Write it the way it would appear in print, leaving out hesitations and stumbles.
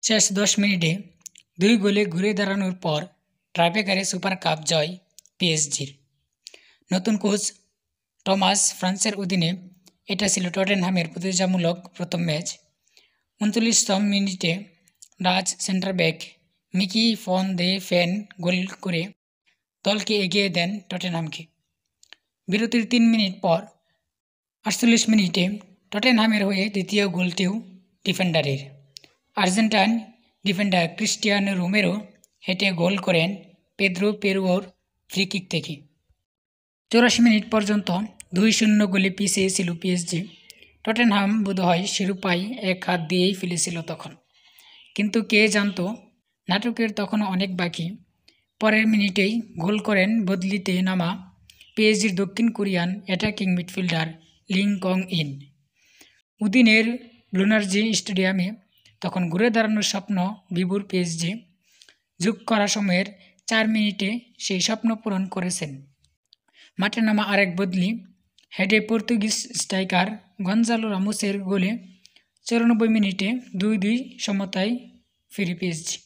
শেষ 10 মিনিটে 2 গোলে ঘুরে দাঁড়ানোর পর ট্রাইব্রেকারে সুপার কাপ জয় পিএসজির। নতুন কোচ টমাস ফ্রান্সের অধীনে এটা ছিল টটেনহামের প্রতিযোগিতামূলক প্রথম ম্যাচ। 39তম মিনিটে Dutch centre back Micky van de Ven goal করে দলকে এগিয়ে দেন টটেনহামকে। বিরতির 3 মিনিট পর 48 মিনিটে টটেনহামের হয়ে দ্বিতীয় গোলটিও ডিফেন্ডারের। আর্জেন্টাইন ডিফেন্ডার ক্রিস্টিয়ানো রোমেরো হেঁটে গোল করেন পেদ্রো পেরুয়োর ফ্রি-কিক থেকে। 84 মিনিট পর্যন্ত 2-0 গোলে পিছিয়ে ছিল পিএসজি। টটেনহাম বোধহয় শিরোপায় এক হাত দিয়েই ফেলেছিল তখন, কিন্তু কে জানত নাটকের তখনও অনেক বাকি। পরের মিনিটেই গোল করেন বদলিতে নামা পিএসজির দক্ষিণ Korean attacking midfielder Lee Kang In. উদিনের ব্লুনার্জি স্টেডিয়ামে তখন ঘুরে দাঁড়ানোর স্বপ্ন বিভোর পিএসজি যোগ করা সময়ের 4 মিনিটে সেই স্বপ্ন পূরণ করেছেন। মাঠে নামা আরেক বদলি হেডে পর্তুগিজ স্ট্রাইকার গঞ্জালো রামোসের গোলে 94 মিনিটে 2-2 সমতায় ফিরে পিএসজি।